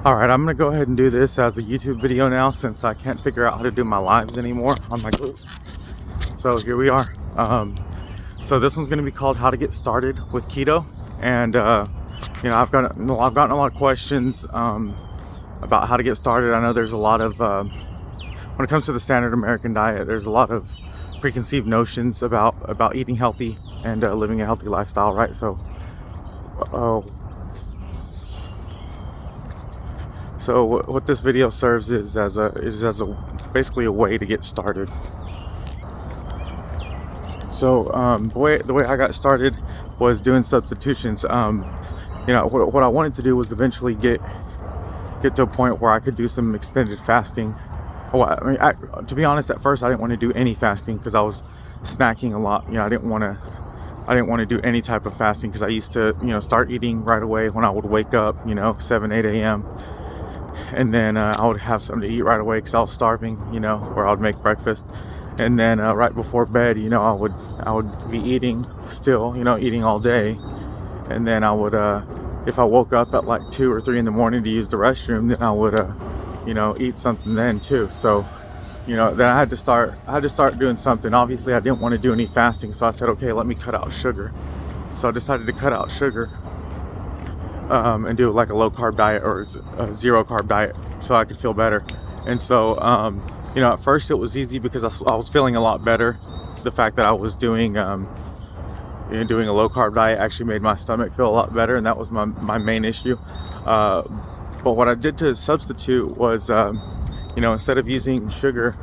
Alright, I'm gonna go ahead and do this as a YouTube video now since I can't figure out how to do my lives anymore on my group. So here we are. So this one's gonna be called How to Get Started with Keto. And you know, I've gotten a lot of questions about how to get started. I know there's a lot of when it comes to the standard American diet, there's a lot of preconceived notions about eating healthy and living a healthy lifestyle, right? So what this video serves is as basically a way to get started. So the way I got started was doing substitutions. You know, what I wanted to do was eventually get to a point where I could do some extended fasting. Well, I mean, to be honest, at first I didn't want to do any fasting because I was snacking a lot. You know, I didn't want to do any type of fasting because I used to, you know, start eating right away when I would wake up, you know, 7, 8 a.m. And then I would have something to eat right away because I was starving, you know, or I would make breakfast. And then right before bed, you know, I would be eating still, you know, eating all day. And then I would, if I woke up at like 2 or 3 in the morning to use the restroom, then I would, you know, eat something then too. So, you know, then I had to start doing something. Obviously, I didn't want to do any fasting, so I said, okay, let me cut out sugar. So I decided to cut out sugar and do like a low carb diet or a zero carb diet so I could feel better. And so, you know, at first it was easy because I was feeling a lot better. The fact that I was doing, you know, doing a low carb diet actually made my stomach feel a lot better, and that was my main issue. But what I did to substitute was, you know, instead of using sugar,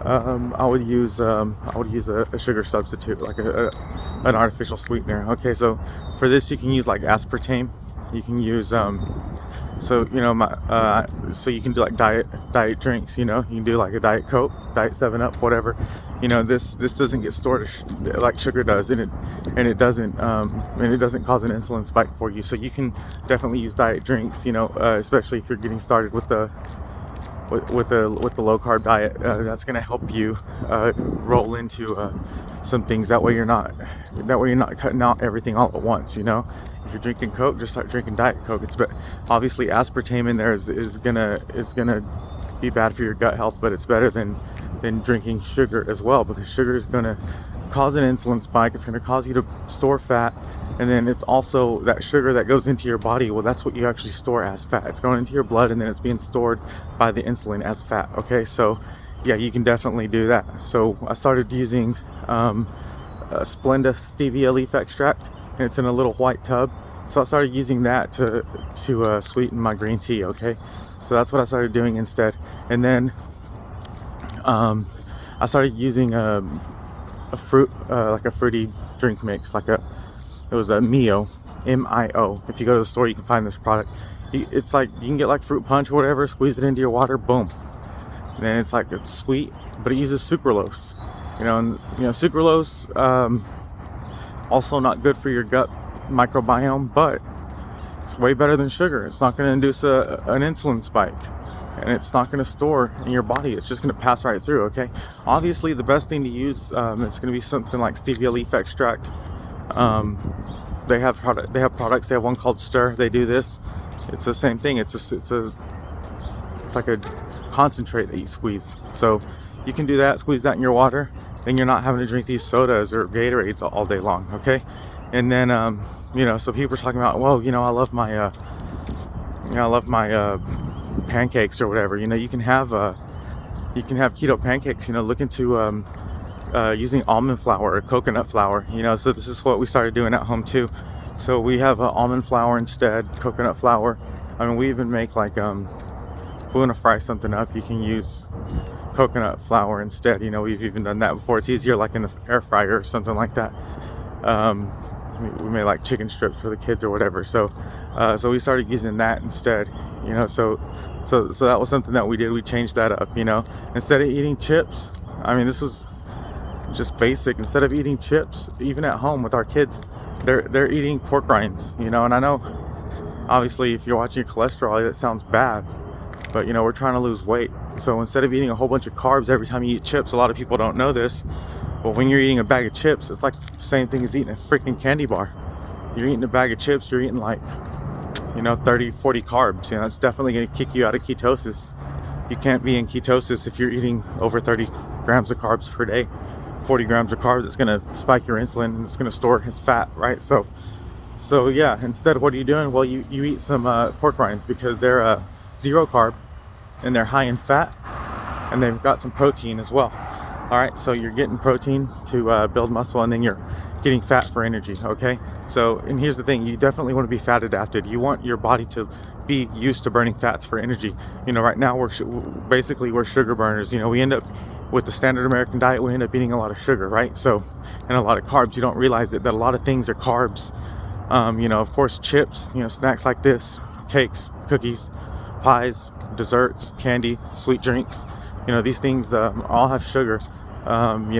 I would use a sugar substitute, like an artificial sweetener. Okay, so for this you can use like aspartame. You can use so you know so you can do like diet drinks. You know, you can do like a Diet Coke, Diet 7-Up, whatever. You know, this doesn't get stored like sugar does, and it doesn't cause an insulin spike for you. So you can definitely use diet drinks. You know, especially if you're getting started with the low carb diet. That's going to help you roll into some things. That way you're not cutting out everything all at once. You know, if you're drinking Coke, just start drinking Diet Coke. Obviously aspartame in there is gonna be bad for your gut health, but it's better than drinking sugar as well, because sugar is gonna cause an insulin spike. It's gonna cause you to store fat, and then it's also that sugar that goes into your body. Well, that's what you actually store as fat. It's going into your blood, and then it's being stored by the insulin as fat. Okay, so yeah, you can definitely do that. So I started using Splenda stevia leaf extract, and it's in a little white tub. So I started using that to sweeten my green tea. Okay, so that's what I started doing instead. And then I started using a fruit, like a fruity drink mix, it was a Mio, M-I-O. If you go to the store, you can find this product. It's like, you can get like fruit punch or whatever, squeeze it into your water, boom. And then it's sweet, but it uses sucralose. You know, and you know, sucralose, also not good for your gut microbiome, but it's way better than sugar. It's not going to induce an insulin spike, and it's not going to store in your body. It's just going to pass right through. Okay, obviously the best thing to use is going to be something like stevia leaf extract. They have products. They have one called Stir. They do this. It's the same thing. It's like a concentrate that you squeeze. So you can do that, squeeze that in your water, then you're not having to drink these sodas or Gatorades all day long. Okay, and then you know, so people are talking about, well, you know, I love my pancakes or whatever. You know, you can have keto pancakes. You know, look into using almond flour or coconut flour. You know, so this is what we started doing at home too. So we have almond flour instead, coconut flour. I mean, we even make like if we want to fry something up, you can use coconut flour instead. You know, we've even done that before. It's easier, like in the air fryer or something like that. We made like chicken strips for the kids or whatever. So we started using that instead. You know, so that was something that we did. We changed that up. You know, instead of eating chips, I mean, this was just basic. Instead of eating chips, even at home with our kids, they're eating pork rinds. You know, and I know, obviously, if you're watching your cholesterol, that sounds bad, but you know, we're trying to lose weight. So instead of eating a whole bunch of carbs every time you eat chips, a lot of people don't know this, but when you're eating a bag of chips, it's like the same thing as eating a freaking candy bar. You're eating a bag of chips, you're eating like, 30, 40 carbs. That's definitely going to kick you out of ketosis. You can't be in ketosis if you're eating over 30 grams of carbs per day. 40 grams of carbs, it's going to spike your insulin and it's going to store as fat, right? So yeah, instead, what are you doing? Well, you eat some pork rinds, because they're zero carb and they're high in fat, and they've got some protein as well. All right, so you're getting protein to build muscle, and then you're getting fat for energy. Okay, so, and here's the thing, you definitely want to be fat adapted. You want your body to be used to burning fats for energy. Right now we're sugar burners. We end up with the standard American diet, we end up eating a lot of sugar, right? So, and a lot of carbs. You don't realize that a lot of things are carbs. Of course, chips, snacks like this, cakes, cookies, pies, desserts, candy, sweet drinks, these things all have sugar. And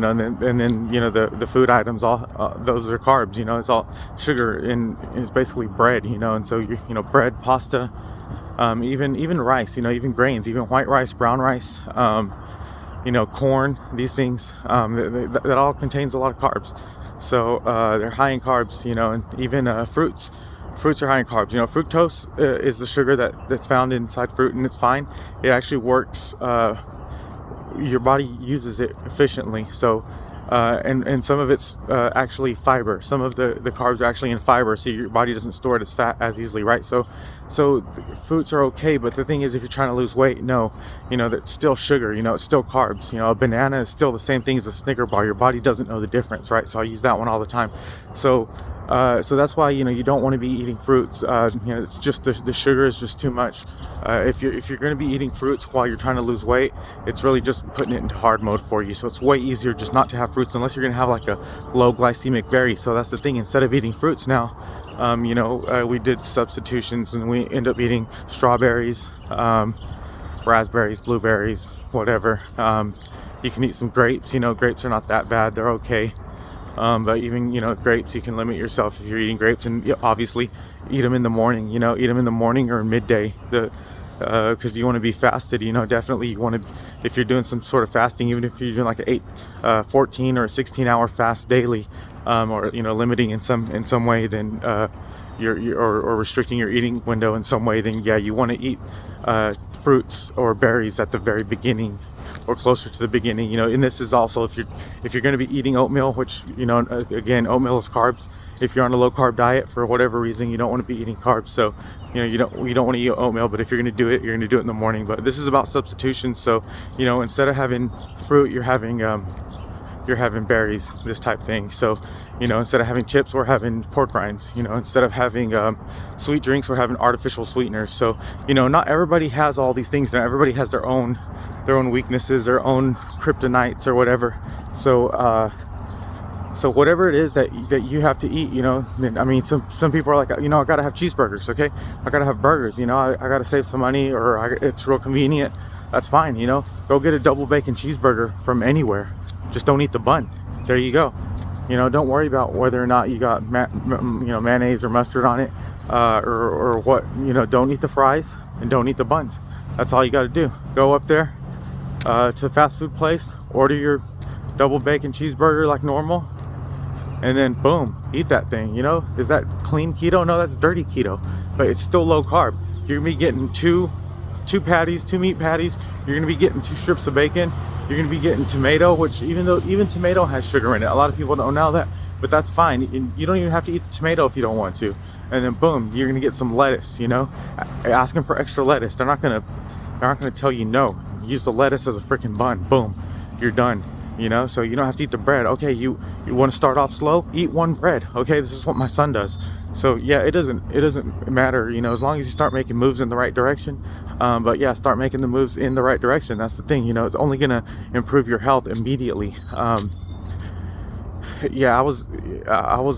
then the food items, all those are carbs. It's all sugar, and it's basically bread. And so bread, pasta, even rice, even grains, even white rice, brown rice, corn, these things, that all contains a lot of carbs. So they're high in carbs, and even fruits are high in carbs. Fructose is the sugar that's found inside fruit, and it's fine. It actually works. Your body uses it efficiently. So and some of it's actually fiber. Some of the carbs are actually in fiber, so your body doesn't store it as fat as easily, right? So fruits are okay, but the thing is, if you're trying to lose weight, no, that's still sugar. It's still carbs. A banana is still the same thing as a Snicker bar. Your body doesn't know the difference, right? So I use that one all the time. So that's why you don't want to be eating fruits. It's just the sugar is just too much. If you're going to be eating fruits while you're trying to lose weight, it's really just putting it into hard mode for you. So it's way easier just not to have fruits, unless you're going to have like a low glycemic berry. So that's the thing. Instead of eating fruits now, we did substitutions, and we end up eating strawberries, raspberries, blueberries, whatever. You can eat some grapes. Grapes are not that bad. They're okay. But even, grapes, you can limit yourself if you're eating grapes, and obviously eat them in the morning. Eat them in the morning or midday. Because you want to be fasted. Definitely you want to, if you're doing some sort of fasting, even if you're doing like a 14 or 16-hour fast daily, or limiting in some way, then or restricting your eating window in some way, then yeah, you want to eat fruits or berries at the very beginning, or closer to the beginning. And this is also if you're going to be eating oatmeal, which again, oatmeal is carbs. If you're on a low carb diet for whatever reason, you don't want to be eating carbs, so you don't want to eat oatmeal. But if you're going to do it, you're going to do it in the morning. But this is about substitutions. So instead of having fruit, you're having berries, this type thing. So instead of having chips, we're having pork rinds. Instead of having sweet drinks, we're having artificial sweeteners. So not everybody has all these things. Not everybody has their own weaknesses, their own kryptonites or whatever. So whatever it is that you have to eat, then, I mean, some people are like, I gotta have cheeseburgers, okay? I gotta have burgers, I gotta save some money, or it's real convenient. That's fine, go get a double bacon cheeseburger from anywhere. Just don't eat the bun. There you go. Don't worry about whether or not you got mayonnaise or mustard on it, or what. Don't eat the fries and don't eat the buns. That's all you got to do. Go up there to a fast food place, order your double bacon cheeseburger like normal, and then boom, eat that thing. Is that clean keto? No, that's dirty keto, but it's still low carb. You're gonna be getting two meat patties. You're gonna be getting 2 strips of bacon. You're gonna be getting tomato, which even tomato has sugar in it. A lot of people don't know that, but that's fine. You don't even have to eat the tomato if you don't want to. And then boom, you're gonna get some lettuce. Ask them for extra lettuce. They're not gonna tell you no. Use the lettuce as a freaking bun. Boom, you're done. So you don't have to eat the bread. Okay, you want to start off slow, eat one bread. Okay, this is what my son does. So yeah, it doesn't matter, as long as you start making moves in the right direction. But yeah, start making the moves in the right direction. That's the thing. It's only gonna improve your health immediately. Yeah, I was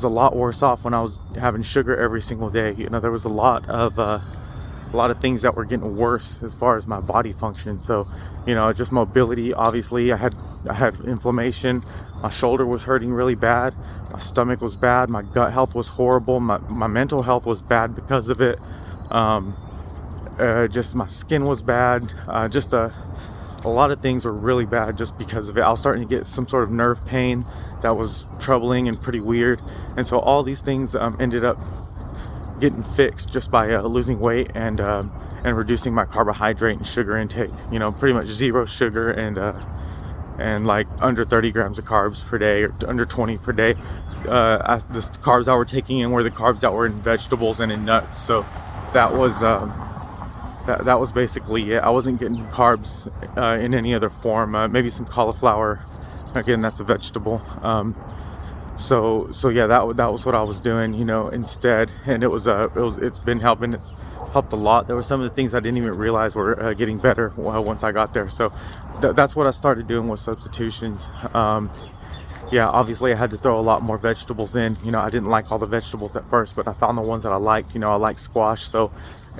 a lot worse off when I was having sugar every single day. There was a lot of things that were getting worse as far as my body function. So just mobility. Obviously I had inflammation. My shoulder was hurting really bad. My stomach was bad. My gut health was horrible. My mental health was bad because of it. Just my skin was bad. Just a lot of things were really bad just because of it. I was starting to get some sort of nerve pain that was troubling and pretty weird. And so all these things ended up getting fixed just by losing weight and reducing my carbohydrate and sugar intake. You know, pretty much zero sugar and like under 30 grams of carbs per day, or under 20 per day. The carbs I were taking in were the carbs that were in vegetables and in nuts. So that was that was basically it. I wasn't getting carbs in any other form. Maybe some cauliflower. Again, that's a vegetable. So yeah, that was what I was doing, you know, instead. And it's been helping. It's helped a lot. There were some of the things I didn't even realize were getting better once I got there. So that's what I started doing with substitutions. Yeah, obviously I had to throw a lot more vegetables in. You know, I didn't like all the vegetables at first, but I found the ones that I liked. You know, I like squash, so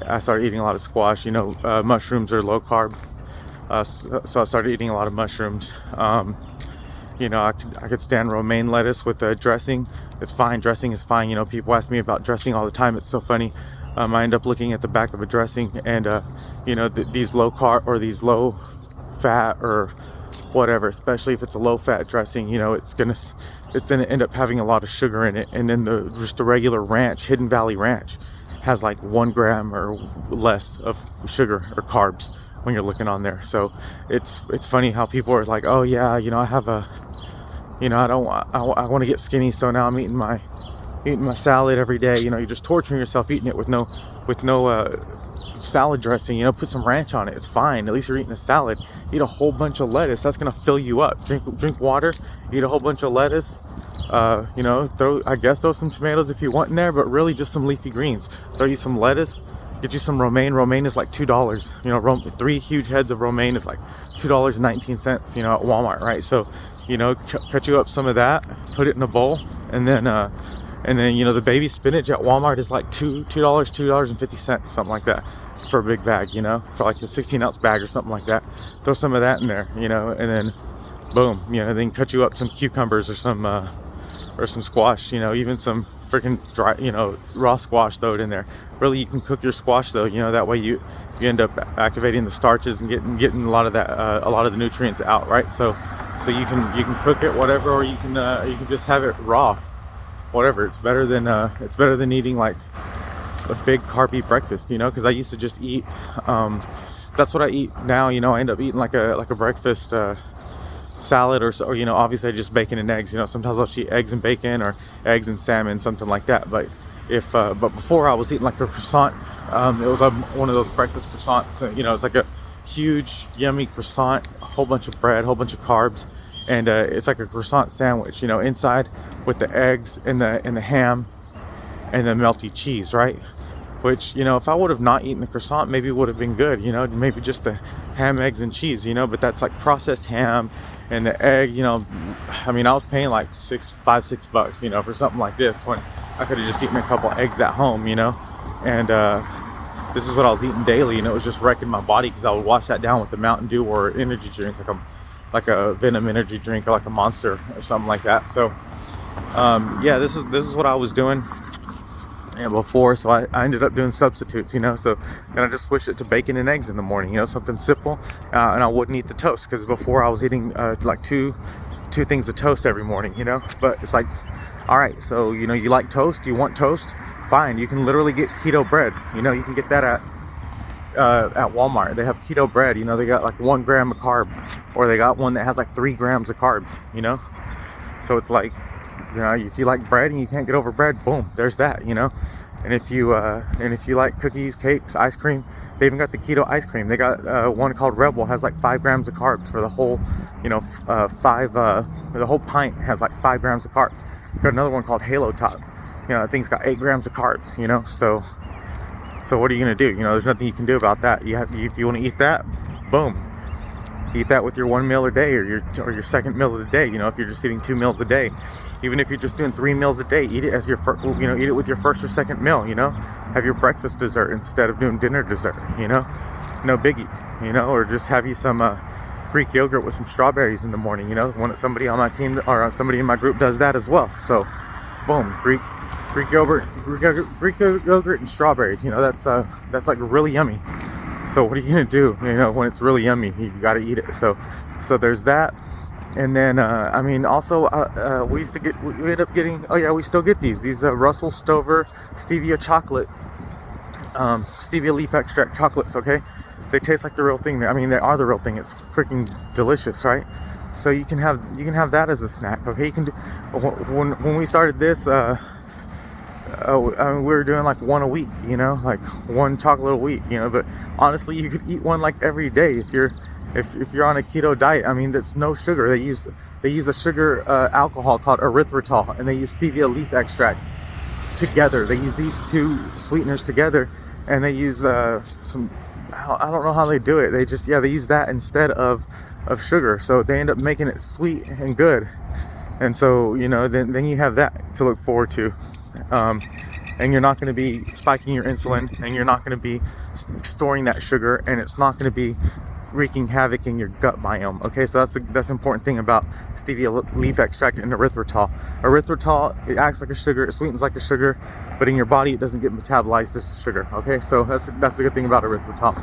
I started eating a lot of squash. You know, mushrooms are low carb, so I started eating a lot of mushrooms. You know, I could stand romaine lettuce with dressing. It's fine. Dressing is fine. You know, people ask me about dressing all the time. It's so funny. I end up looking at the back of a dressing, and you know, these low carb or these low fat or whatever, especially if it's a low fat dressing, you know, it's gonna end up having a lot of sugar in it. And then just the regular ranch, Hidden Valley Ranch, has like 1 gram or less of sugar or carbs when you're looking on there. So it's funny how people are like, oh yeah, you know, I have a, you know, I want to get skinny, so now I'm eating my salad every day. You know, you're just torturing yourself eating it with no salad dressing. You know, put some ranch on it, it's fine. At least you're eating a salad. Eat a whole bunch of lettuce, that's gonna fill you up. Drink water, eat a whole bunch of lettuce. You know, throw some tomatoes if you want in there, but really just some leafy greens. Throw you some lettuce, get you some romaine. Romaine is like $2. You know, 3 huge heads of romaine is like $2.19, you know, at Walmart, right? So, you know, cut you up some of that, put it in a bowl, and then you know, the baby spinach at Walmart is like $2.50, something like that, for a big bag, you know, for like a 16-ounce bag or something like that. Throw some of that in there, you know, and then boom, you know, then cut you up some cucumbers or some squash, you know, even some freaking dry, you know, raw squash, throw it in there. Really, you can cook your squash though, you know, that way you end up activating the starches and getting a lot of that, a lot of the nutrients out, right? So you can cook it, whatever, or you can just have it raw, whatever. It's better than eating like a big carby breakfast, you know, because I used to just eat, that's what I eat now, you know. I end up eating like a breakfast salad or you know, obviously just bacon and eggs. You know, sometimes I'll eat eggs and bacon or eggs and salmon, something like that. But but before I was eating like a croissant. It was one of those breakfast croissants. So, you know, it's like a huge yummy croissant, a whole bunch of bread, a whole bunch of carbs, and it's like a croissant sandwich, you know, inside with the eggs and the ham and the melty cheese, right? Which, you know, if I would have not eaten the croissant, maybe it would have been good, you know, maybe just the ham, eggs, and cheese, you know. But that's like processed ham and the egg, you know. I mean, I was paying like $6, you know, for something like this, when I could have just eaten a couple eggs at home, you know. And this is what I was eating daily, and it was just wrecking my body, because I would wash that down with the Mountain Dew or energy drink, like a Venom energy drink, or like a Monster or something like that. So yeah, this is what I was doing before. So I ended up doing substitutes, you know. So then I just switched it to bacon and eggs in the morning, you know, something simple, and I wouldn't eat the toast, because before I was eating like two things of toast every morning, you know. But it's like, all right, so, you know, you like toast, you want toast, fine, you can literally get keto bread, you know. You can get that at Walmart. They have keto bread, you know. They got like 1 gram of carb, or they got one that has like 3 grams of carbs, you know. So it's like, you know, if you like bread and you can't get over bread, boom, there's that, you know. And if you like cookies, cakes, ice cream, they even got the keto ice cream. They got one called Rebel, has like 5 grams of carbs for the whole, you know, the whole pint has like 5 grams of carbs. Got another one called Halo Top, you know, that thing's got 8 grams of carbs, you know. So what are you gonna do? You know, there's nothing you can do about that. If you want to eat that, boom, eat that with your 1 meal a day, or your second meal of the day. You know, if you're just eating 2 meals a day, even if you're just doing 3 meals a day, eat it as your you know, eat it with your first or second meal. You know, have your breakfast dessert instead of doing dinner dessert. You know, no biggie. You know, or just have you some Greek yogurt with some strawberries in the morning. You know, somebody on my team or somebody in my group does that as well. So, boom, Greek yogurt and strawberries. You know, that's like really yummy. So what are you gonna do? You know, when it's really yummy, you gotta eat it. So there's that. And then I mean, also we used to get, we ended up getting, oh yeah, we still get these Russell Stover Stevia Chocolate, stevia leaf extract chocolates. Okay, they taste like the real thing. I mean, they are the real thing. It's freaking delicious, right? So you can have that as a snack. Okay, you can do, when we started this, I mean, we were doing like one a week, you know, like one chocolate a week, you know. But honestly, you could eat one like every day if you're on a keto diet. I mean, that's no sugar. They use a sugar alcohol called erythritol, and they use stevia leaf extract together. They use these two sweeteners together, and they use some, I don't know how they do it. They just, yeah, they use that instead of sugar. So they end up making it sweet and good. And so, you know, then you have that to look forward to. And you're not going to be spiking your insulin, and you're not going to be storing that sugar, and it's not going to be wreaking havoc in your gut biome. Okay, so that's the important thing about stevia leaf extract and erythritol. Erythritol, it acts like a sugar, it sweetens like a sugar, but in your body it doesn't get metabolized as a sugar. Okay, so that's the good thing about erythritol.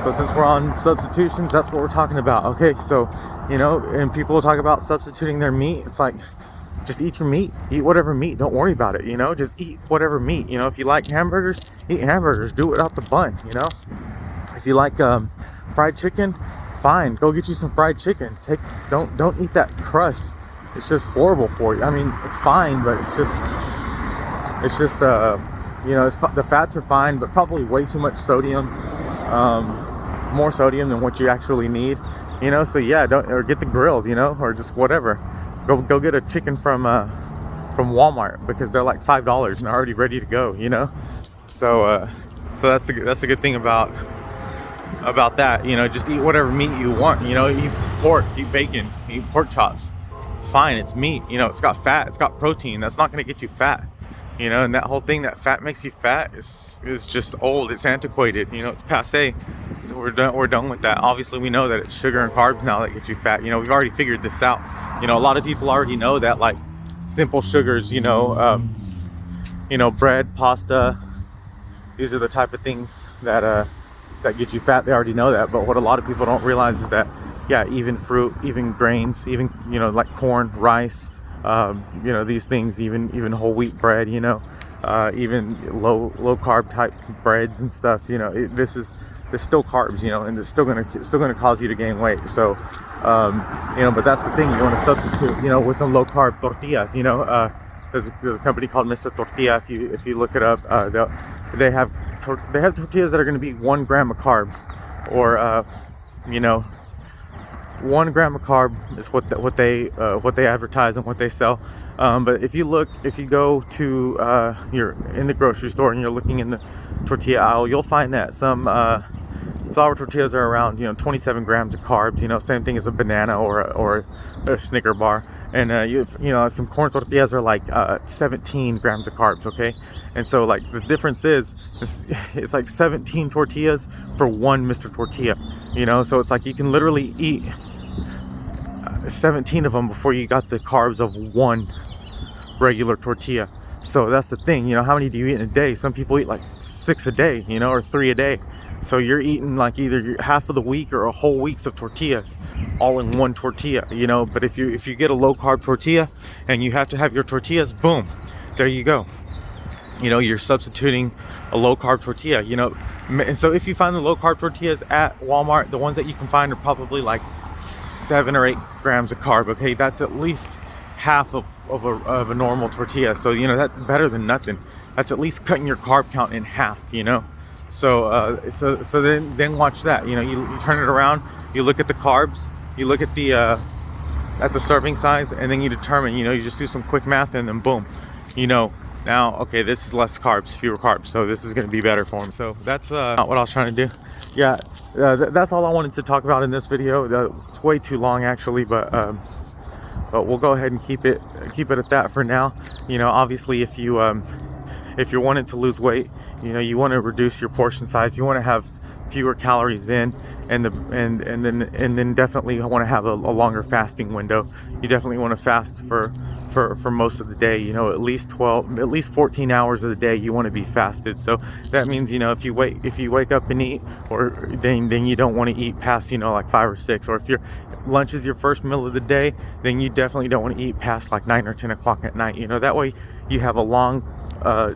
So since we're on substitutions, that's what we're talking about. Okay, so, you know, and people talk about substituting their meat. It's like, just eat your meat, eat whatever meat, don't worry about it, you know, just eat whatever meat. You know, if you like hamburgers, eat hamburgers, do it without the bun. You know, if you like fried chicken, fine, go get you some fried chicken. Don't eat that crust. It's just horrible for you. I mean, it's fine, but it's just you know, the fats are fine, but probably way too much sodium, more sodium than what you actually need, you know. So yeah, or get the grilled, you know, or just whatever. Go get a chicken from Walmart, because they're like $5 and they're already ready to go, you know. So that's the good thing about that, you know. Just eat whatever meat you want, you know. Eat pork, eat bacon, eat pork chops. It's fine, it's meat, you know. It's got fat, it's got protein. That's not going to get you fat, you know. And that whole thing that fat makes you fat is just old. It's antiquated, you know. It's passé. So we're done with that. Obviously, we know that it's sugar and carbs now that get you fat. You know, we've already figured this out. You know, a lot of people already know that, like, simple sugars, you know, bread, pasta, these are the type of things that get you fat. They already know that. But what a lot of people don't realize is that, yeah, even fruit, even grains, even, you know, like corn, rice, you know, these things, even whole wheat bread, you know, even low carb type breads and stuff, you know, there's still carbs, you know, and it's still gonna cause you to gain weight. So you know, but that's the thing, you want to substitute, you know, with some low carb tortillas. You know, there's a company called Mr. Tortilla. If you look it up, they have tortillas that are going to be 1 gram of carbs, or you know, 1 gram of carb is what they advertise and what they sell. But if you go to you're in the grocery store and you're looking in the tortilla aisle, you'll find that some flour tortillas are around, you know, 27 grams of carbs. You know, same thing as a banana or a Snicker bar. And you know, some corn tortillas are like 17 grams of carbs. Okay, and so like the difference is it's like 17 tortillas for 1 Mr. Tortilla. You know, so it's like you can literally eat 17 of them before you got the carbs of 1 regular tortilla. So that's the thing, you know. How many do you eat in a day? Some people eat like 6 a day, you know, or 3 a day. So you're eating like either half of the week or a whole week's of tortillas all in 1 tortilla, you know. But if you get a low carb tortilla and you have to have your tortillas, boom, there you go. You know, you're substituting a low carb tortilla, you know. And so if you find the low carb tortillas at Walmart, the ones that you can find are probably like 7 or 8 grams of carb. Okay, that's at least half of a normal tortilla. So, you know, that's better than nothing. That's at least cutting your carb count in half, you know. So then watch that. You know, you turn it around, you look at the carbs, you look at the serving size, and then you determine, you know, you just do some quick math, and then boom, you know, now, okay, this is less carbs, fewer carbs, so this is going to be better for them. So that's not what I was trying to do. Yeah, that's all I wanted to talk about in this video. It's way too long actually, but we'll go ahead and keep it at that for now. You know, obviously if you're wanting to lose weight, you know, you want to reduce your portion size, you want to have fewer calories in, and then definitely want to have a longer fasting window. You definitely want to fast for for most of the day. You know, at least 14 hours of the day you want to be fasted. So that means, you know, if you wake up and eat, or then you don't want to eat past, you know, like 5 or 6. Or if your lunch is your first meal of the day, then you definitely don't want to eat past like 9 or 10 o'clock at night. You know, that way you have a long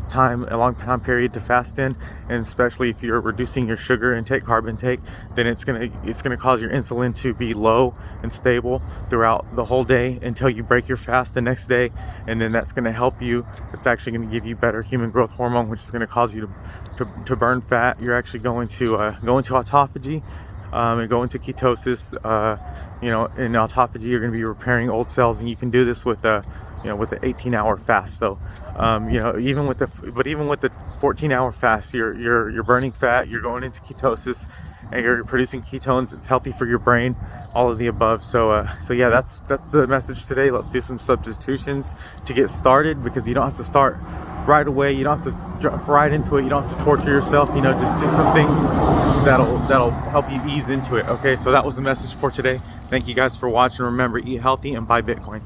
time period to fast in. And especially if you're reducing your sugar intake, carb intake, then it's gonna cause your insulin to be low and stable throughout the whole day until you break your fast the next day. And then that's going to help you. It's actually going to give you better human growth hormone, which is going to cause you to burn fat. You're actually going to go into autophagy, and go into ketosis. You know, in autophagy, you're going to be repairing old cells, and you can do this with you know, with an 18-hour fast. So you know, even with the 14-hour fast, you're burning fat, you're going into ketosis, and you're producing ketones. It's healthy for your brain, all of the above. So yeah, that's the message today. Let's do some substitutions to get started, because you don't have to start right away. You don't have to jump right into it. You don't have to torture yourself. You know, just do some things that'll help you ease into it. Okay, so that was the message for today. Thank you guys for watching. Remember, eat healthy and buy Bitcoin.